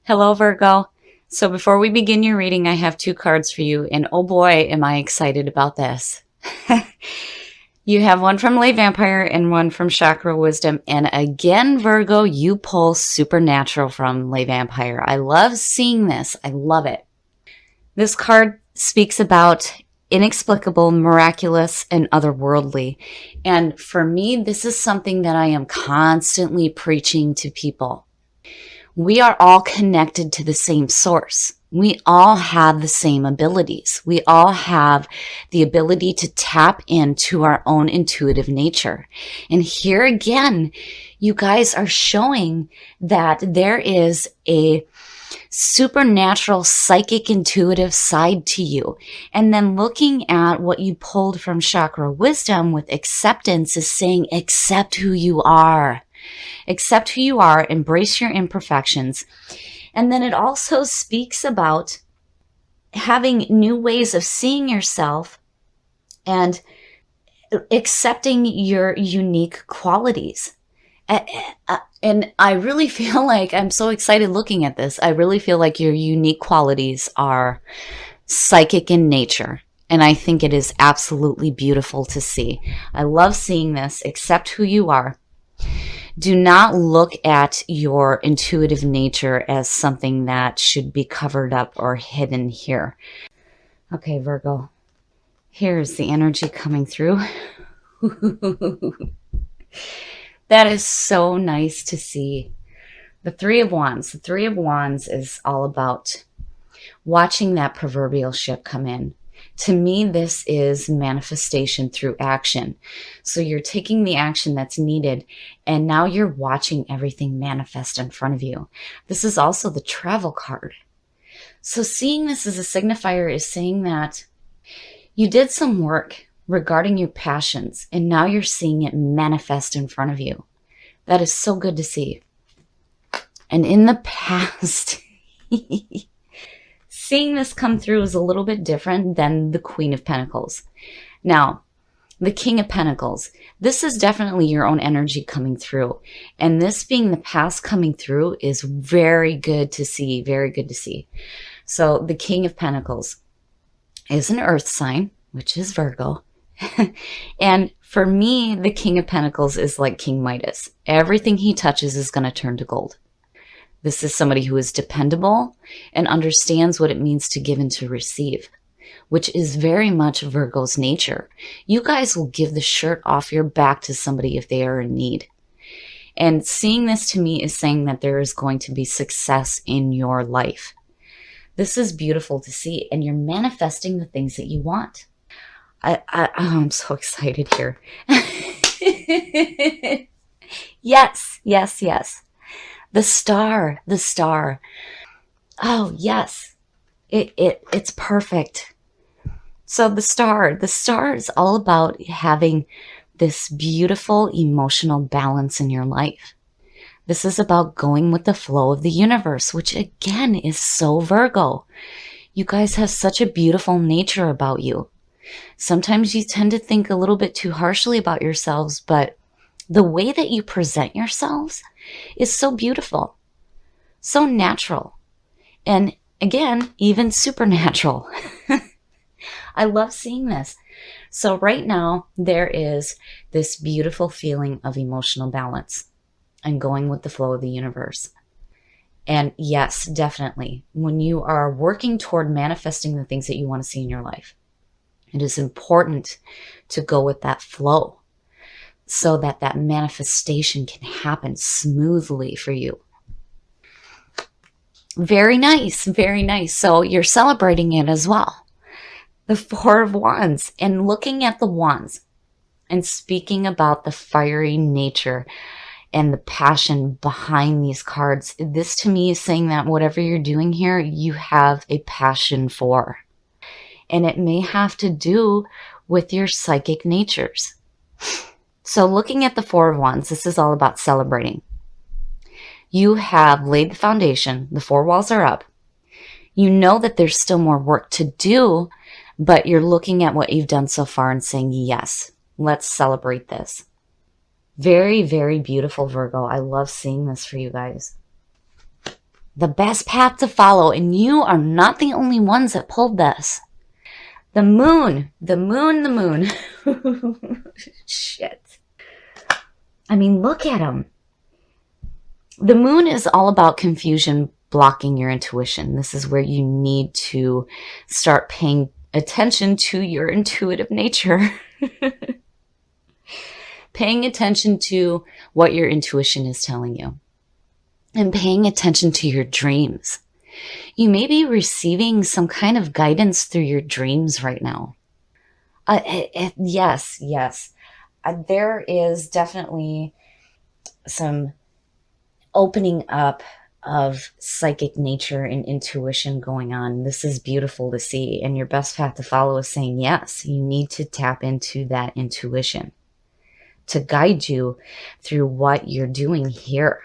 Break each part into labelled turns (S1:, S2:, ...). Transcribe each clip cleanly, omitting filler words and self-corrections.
S1: Hello, Virgo. So before we begin your reading, I have two cards for you, and oh boy, am I excited about this. You have one from Lay Vampire and one from Chakra Wisdom, and again, Virgo, you pull Supernatural from Lay Vampire. I love seeing this. I love it. This card speaks about inexplicable, miraculous, and otherworldly. And for me, this is something that I am constantly preaching to people. We are all connected to the same source. We all have the same abilities. We all have the ability to tap into our own intuitive nature. And here again, you guys are showing that there is a supernatural, psychic, intuitive side to you. And then looking at what you pulled from Chakra Wisdom with acceptance is saying, accept who you are. Accept who you are, embrace your imperfections. And then it also speaks about having new ways of seeing yourself and accepting your unique qualities. And I really feel like I'm so excited looking at this. I really feel like your unique qualities are psychic in nature. And I think it is absolutely beautiful to see. I love seeing this. Accept who you are. Do not look at your intuitive nature as something that should be covered up or hidden here. Okay, Virgo, here's the energy coming through. That is so nice to see. The Three of Wands. The Three of Wands is all about watching that proverbial ship come in. To me, this is manifestation through action. So you're taking the action that's needed, and now you're watching everything manifest in front of you. This is also the travel card. So seeing this as a signifier is saying that you did some work regarding your passions, and now you're seeing it manifest in front of you. That is so good to see. And in the past... seeing this come through is a little bit different than the Queen of Pentacles. Now, the King of Pentacles, this is definitely your own energy coming through. And this being the past coming through is very good to see, very good to see. So the King of Pentacles is an earth sign, which is Virgo. And for me, the King of Pentacles is like King Midas. Everything he touches is going to turn to gold. This is somebody who is dependable and understands what it means to give and to receive, which is very much Virgo's nature. You guys will give the shirt off your back to somebody if they are in need. And seeing this to me is saying that there is going to be success in your life. This is beautiful to see, and you're manifesting the things that you want. I'm so excited here. Yes, yes, yes. The star. Oh, yes. It's perfect. So the star is all about having this beautiful emotional balance in your life. This is about going with the flow of the universe, which again is so Virgo. You guys have such a beautiful nature about you. Sometimes you tend to think a little bit too harshly about yourselves, but the way that you present yourselves is so beautiful, so natural, and again, even supernatural. I love seeing this. So right now, there is this beautiful feeling of emotional balance and going with the flow of the universe. And yes, definitely, when you are working toward manifesting the things that you want to see in your life, it is important to go with that flow, so that that manifestation can happen smoothly for you. Very nice, very nice. So you're celebrating it as well. The Four of Wands, and looking at the wands and speaking about the fiery nature and the passion behind these cards. This to me is saying that whatever you're doing here, you have a passion for. And it may have to do with your psychic natures. So looking at the Four of Wands, this is all about celebrating. You have laid the foundation. The four walls are up. You know that there's still more work to do, but you're looking at what you've done so far and saying, yes, let's celebrate this. Very, very beautiful, Virgo. I love seeing this for you guys. The best path to follow, and you are not the only ones that pulled this. The moon, the moon, the moon. Shit. I mean, look at him. The moon is all about confusion blocking your intuition. This is where you need to start paying attention to your intuitive nature. Paying attention to what your intuition is telling you. And paying attention to your dreams. You may be receiving some kind of guidance through your dreams right now. Yes. There is definitely some opening up of psychic nature and intuition going on. This is beautiful to see. And your best path to follow is saying, yes, you need to tap into that intuition to guide you through what you're doing here.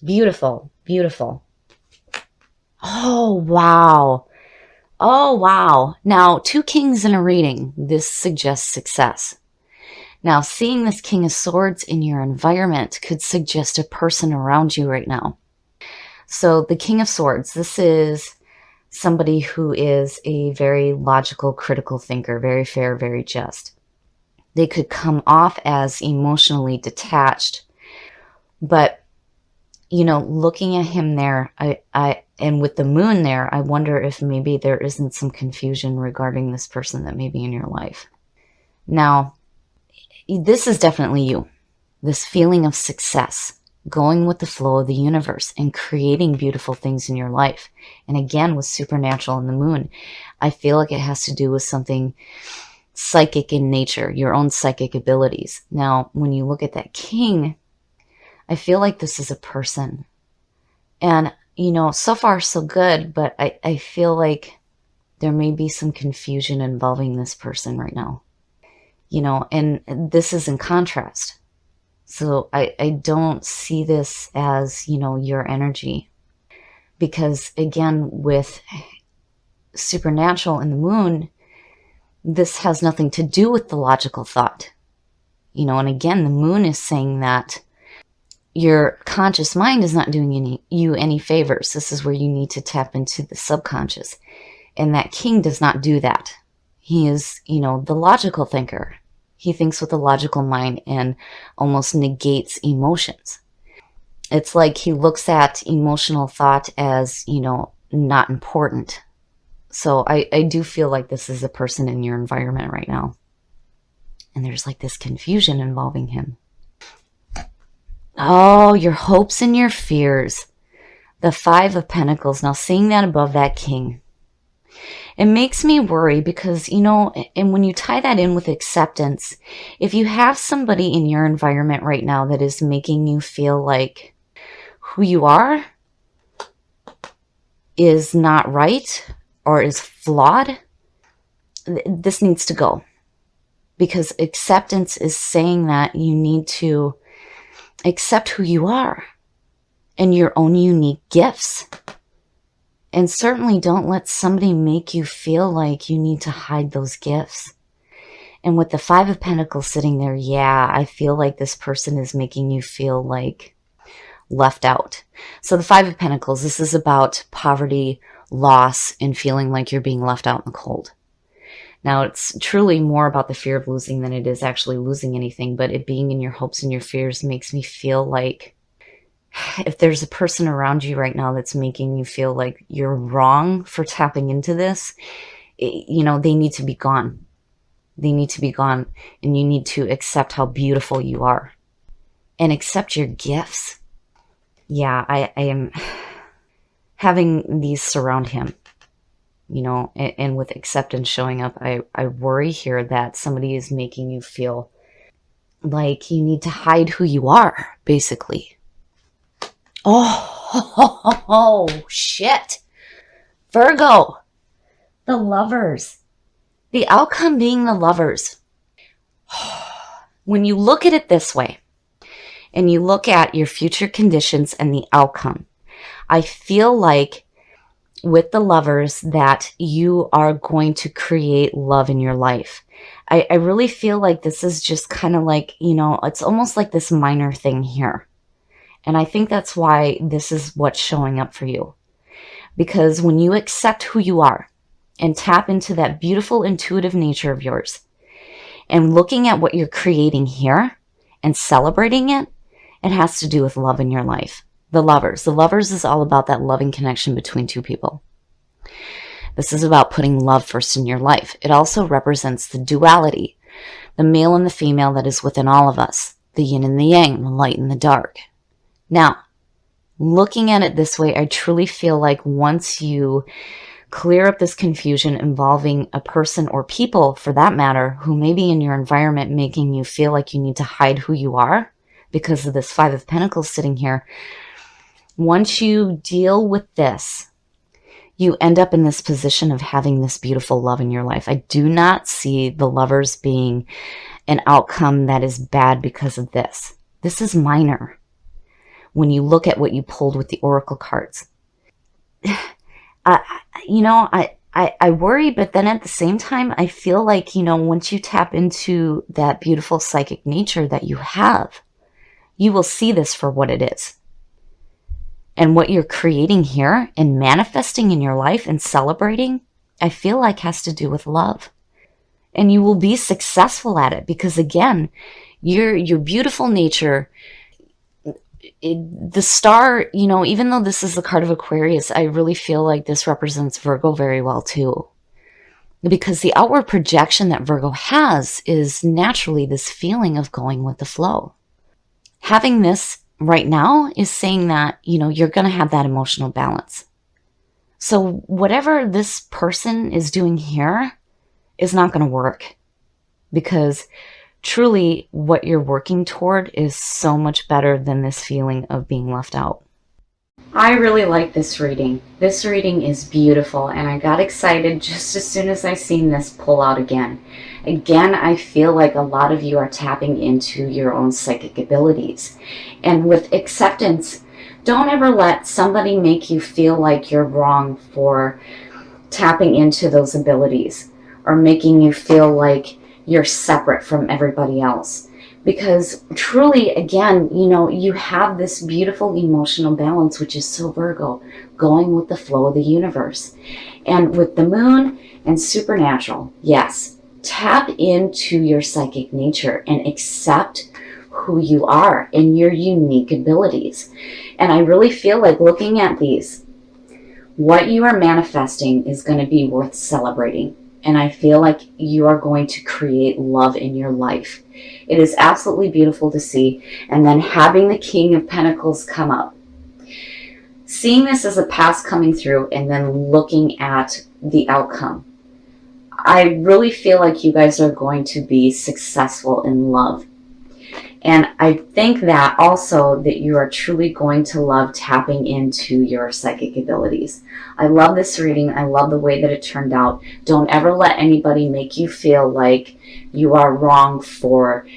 S1: Beautiful, beautiful. Oh, wow. Oh, wow. Now, 2 kings in a reading. This suggests success. Now, seeing this King of Swords in your environment could suggest a person around you right now. So the King of Swords, this is somebody who is a very logical, critical thinker, very fair, very just. They could come off as emotionally detached, but you know, looking at him there, and with the moon there, I wonder if maybe there isn't some confusion regarding this person that may be in your life. Now, this is definitely you. This feeling of success, going with the flow of the universe and creating beautiful things in your life. And again, with supernatural and the moon, I feel like it has to do with something psychic in nature, your own psychic abilities. Now, when you look at that king, I feel like this is a person. And, you know, so far so good, but I feel like there may be some confusion involving this person right now. You know, and this is in contrast. So I don't see this as, you know, your energy. Because, again, with supernatural and the moon, this has nothing to do with the logical thought. You know, and again, the moon is saying that your conscious mind is not doing you any favors. This is where you need to tap into the subconscious. And that king does not do that. He is, you know, the logical thinker. He thinks with a logical mind and almost negates emotions. It's like he looks at emotional thought as, you know, not important. So I do feel like this is a person in your environment right now. And there's like this confusion involving him. Oh, your hopes and your fears. The 5 of Pentacles. Now, seeing that above that king, it makes me worry because, you know, and when you tie that in with acceptance, if you have somebody in your environment right now that is making you feel like who you are is not right or is flawed, this needs to go. Because acceptance is saying that you need to accept who you are and your own unique gifts. And certainly don't let somebody make you feel like you need to hide those gifts. And with the 5 of Pentacles sitting there, yeah, I feel like this person is making you feel like left out. So the 5 of Pentacles, this is about poverty, loss, and feeling like you're being left out in the cold. Now, it's truly more about the fear of losing than it is actually losing anything, but it being in your hopes and your fears makes me feel like if there's a person around you right now that's making you feel like you're wrong for tapping into this, you know, they need to be gone. They need to be gone, and you need to accept how beautiful you are and accept your gifts. Yeah, I am having these surround him. You know, and with acceptance showing up, I worry here that somebody is making you feel like you need to hide who you are, basically. Oh, shit. Virgo, the Lovers. The outcome being the Lovers. When you look at it this way, and you look at your future conditions and the outcome, I feel like with the Lovers that you are going to create love in your life. I really feel like this is just kind of like, you know, it's almost like this minor thing here. And I think that's why this is what's showing up for you. Because when you accept who you are and tap into that beautiful intuitive nature of yours, and looking at what you're creating here and celebrating it, it has to do with love in your life. The Lovers. The Lovers is all about that loving connection between two people. This is about putting love first in your life. It also represents the duality, the male and the female that is within all of us, the yin and the yang, the light and the dark. Now, looking at it this way, I truly feel like once you clear up this confusion involving a person or people, for that matter, who may be in your environment making you feel like you need to hide who you are because of this Five of Pentacles sitting here, once you deal with this, you end up in this position of having this beautiful love in your life. I do not see the Lovers being an outcome that is bad because of this. This is minor when you look at what you pulled with the Oracle cards. I worry, but then at the same time, I feel like, once you tap into that beautiful psychic nature that you have, you will see this for what it is. And what you're creating here and manifesting in your life and celebrating, I feel like has to do with love. And you will be successful at it because, again, your beautiful nature, the star, even though this is the card of Aquarius, I really feel like this represents Virgo very well too. Because the outward projection that Virgo has is naturally this feeling of going with the flow. Having this right now is saying that, you're going to have that emotional balance. So whatever this person is doing here is not going to work, because truly what you're working toward is so much better than this feeling of being left out. I really like this reading. This reading is beautiful, and I got excited just as soon as I seen this pull out again. Again, I feel like a lot of you are tapping into your own psychic abilities. And with acceptance, don't ever let somebody make you feel like you're wrong for tapping into those abilities, or making you feel like you're separate from everybody else. Because truly, again, you have this beautiful emotional balance, which is so Virgo, going with the flow of the universe. And with the moon and supernatural, yes, tap into your psychic nature and accept who you are and your unique abilities. And I really feel like looking at these, what you are manifesting is going to be worth celebrating. And I feel like you are going to create love in your life. It is absolutely beautiful to see. And then having the King of Pentacles come up. Seeing this as a past coming through and then looking at the outcome. I really feel like you guys are going to be successful in love. And I think that also that you are truly going to love tapping into your psychic abilities. I love this reading. I love the way that it turned out. Don't ever let anybody make you feel like you are wrong for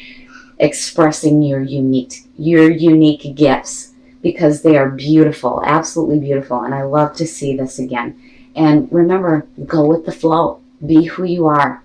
S1: expressing your unique gifts, because they are beautiful, absolutely beautiful. And I love to see this again. And remember, go with the flow. Be who you are.